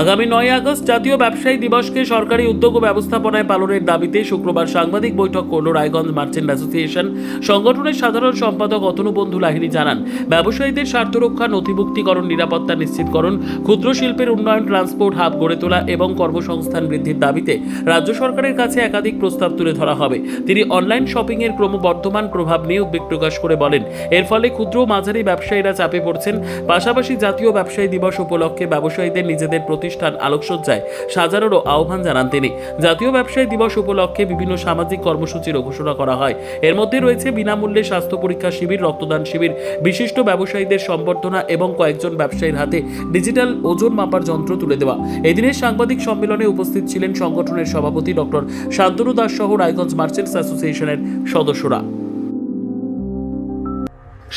আগামী 9 আগস্ট জাতীয় ব্যবসায়ী দিবসকে সরকারি উদ্যোগ ও ব্যবস্থাপনায় পালনের দাবিতে শুক্রবার সাংবাদিক বৈঠক করল রায়গঞ্জ মার্চেন্ট অ্যাসোসিয়েশন। সংগঠনের সাধারণ সম্পাদক অতনুবন্ধু লাহিড়ী জানান, ব্যবসায়ীদের স্বার্থ রক্ষা, নথিভুক্তিকরণ, নিরাপত্তা নিশ্চিতকরণ, ক্ষুদ্র শিল্পের উন্নয়ন, ট্রান্সপোর্ট হাব গড়ে তোলা এবং কর্মসংস্থান বৃদ্ধির দাবিতে রাজ্য সরকারের কাছে একাধিক প্রস্তাব তুলে ধরা হবে। তিনি অনলাইন শপিং এর ক্রমবর্ধমান প্রভাব নিয়ে উদ্বেগ প্রকাশ করে বলেন, এর ফলে ক্ষুদ্র ও মাঝারি ব্যবসায়ীরা চাপে পড়ছেন। পাশাপাশি জাতীয় ব্যবসায়ী দিবস উপলক্ষে ব্যবসায়ীদের নিজেদের প্রতিষ্ঠান আলোকসজ্জায় সাজানোরও আহ্বান জানান তিনি। জাতীয় ব্যবসায়ী দিবস উপলক্ষে বিভিন্ন সামাজিক কর্মসূচিরও ঘোষণা করা হয়। এর মধ্যে রয়েছে বিনামূল্যে স্বাস্থ্য পরীক্ষা শিবির, রক্তদান শিবির, বিশিষ্ট ব্যবসায়ীদের সম্বর্ধনা এবং কয়েকজন ব্যবসায়ীর হাতে ডিজিটাল ওজন মাপার যন্ত্র তুলে দেওয়া। এদিনের সাংবাদিক সম্মেলনে উপস্থিত ছিলেন সংগঠনের সভাপতি ডক্টর শান্তনু দাস সহ রায়গঞ্জ মার্চেন্টস অ্যাসোসিয়েশনের সদস্যরা।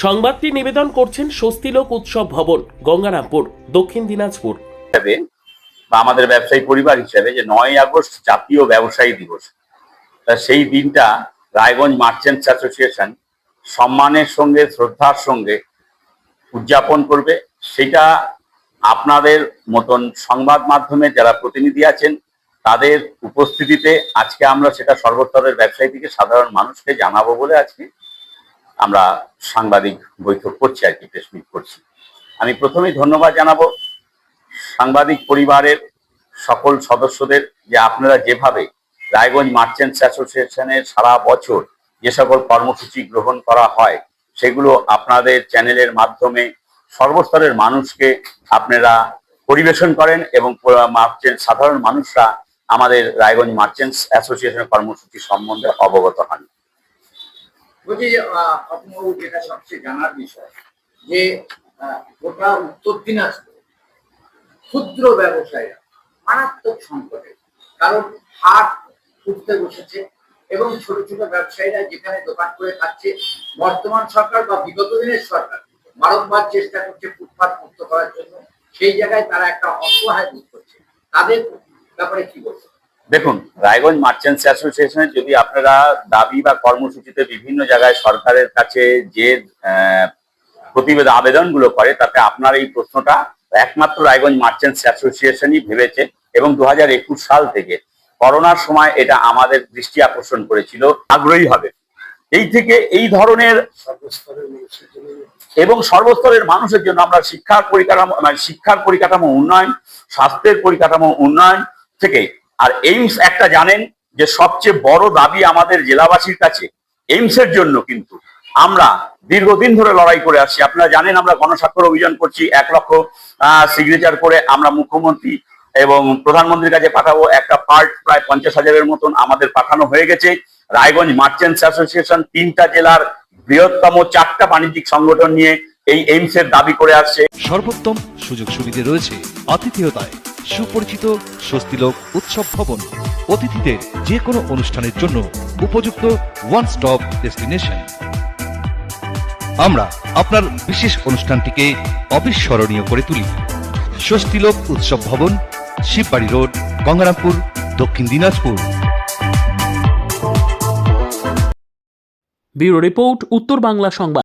সংবাদটি নিবেদন করছেন স্বস্তিলোক উৎসব ভবন, গঙ্গারামপুর, দক্ষিণ দিনাজপুর। বা আমাদের ব্যবসায়ী পরিবার হিসেবে যে 9 আগস্ট জাতীয় ব্যবসায়ী দিবস, তা সেই দিনটা রায়গঞ্জ মার্চেন্টস অ্যাসোসিয়েশন সম্মানের সঙ্গে, শ্রদ্ধার সঙ্গে উদযাপন করবে। সেটা আপনাদের মতন সংবাদ মাধ্যমে যারা প্রতিনিধি আছেন তাদের উপস্থিতিতে আজকে আমরা সেটা সর্বস্তরের ব্যবসায়ী থেকে সাধারণ মানুষকে জানাবো বলে আজকে আমরা সাংবাদিক বৈঠক করছি আর কি, প্রেস মিট করছি। আমি প্রথমেই ধন্যবাদ জানাবো সাংবাদিক পরিবারের সকল সদস্যদের, যে আপনারা যেভাবে রায়গঞ্জ মার্চেন্টস অ্যাসোসিয়েশনের সারা বছর যে সকল কর্মসূচি গ্রহণ করা হয় সেগুলো আপনাদের চ্যানেলের মাধ্যমে সর্বস্তরের মানুষকে আপনারা পরিবেশন করেন এবং সাধারণ মানুষরা আমাদের রায়গঞ্জ মার্চেন্টস অ্যাসোসিয়েশনের কর্মসূচি সম্বন্ধে অবগত হন। বলছি যে আপনার যেটা সবচেয়ে জানার বিষয় যে গোটা উত্তর দিনাজপুর ক্ষুদ্র ব্যবসায়ীরা মারাত্মক সংকটে, কারণ হাট উঠতে বসেছে এবং ছোট ছোট ব্যবসায়ীরা যেখানে দোকান করে খাচ্ছে, বর্তমান সরকার বা বিগত দিনের সরকার বারংবার চেষ্টা করছে ফুটপাত মুক্ত করার জন্য, সেই জায়গায় তারা একটা অসহায় বোধ করছে। তাদের ব্যাপারে কি বলছে? দেখুন, রায়গঞ্জ মার্চেন্টস অ্যাসোসিয়েশনের যদি আপনারা দাবি বা কর্মসূচিতে বিভিন্ন জায়গায় সরকারের কাছে যে প্রতিবেদন আবেদনগুলো করে, তাতে আপনার এই প্রশ্নটা একমাত্র রায়গঞ্জ মার্চেন্টস অ্যাসোসিয়েশনই ভেবেছে এবং 2021 সাল থেকে করোনার সময় এটা আমাদের দৃষ্টি আকর্ষণ করেছিল, আগ্রহী হবে। এই থেকে এই ধরনের এবং সর্বস্তরের মানুষের জন্য আমরা শিক্ষার পরিকাঠামো উন্নয়ন, স্বাস্থ্যের পরিকাঠামো উন্নয়ন থেকে, আর এইমস একটা জানেন যে সবচেয়ে বড় দাবি আমাদের জেলাবাসীর কাছে, এইমসের জন্য কিন্তু আমরা দীর্ঘদিন ধরে লড়াই করে আসছি। আপনারা জানেন আমরা গণস্বাক্ষর অভিযান করছি, 1 লক্ষ সিগনেচার করে আমরা মুখ্যমন্ত্রী এবং প্রধানমন্ত্রীর কাছে পাঠাবো। একটা পার্ট প্রায় 50,000-এর মতন আমাদের পাঠানো হয়ে গেছে। রায়গঞ্জ মার্চেন্টস অ্যাসোসিয়েশন 3টা জেলার বৃহত্তম 4টা বাণিজ্যিক সংগঠন নিয়ে এই এইমসের দাবি করে আসছে। সর্বোত্তম সুযোগ সুবিধা রয়েছে আতিথেয়তায়। সুপরিচিত স্বস্তিলোক উৎসব ভবন, অতিথিদের যে কোনো অনুষ্ঠানের জন্য উপযুক্ত ওয়ান স্টপ ডেস্টিনেশন। আমরা আপনার বিশেষ অনুষ্ঠানটিকে অবিস্মরণীয় করে তুলি। স্বস্তিলোক উৎসব ভবন, শিববাড়ি রোড, গঙ্গারামপুর, দক্ষিণ দিনাজপুর। ব্যুরো রিপোর্ট, উত্তর বাংলা সংবাদ।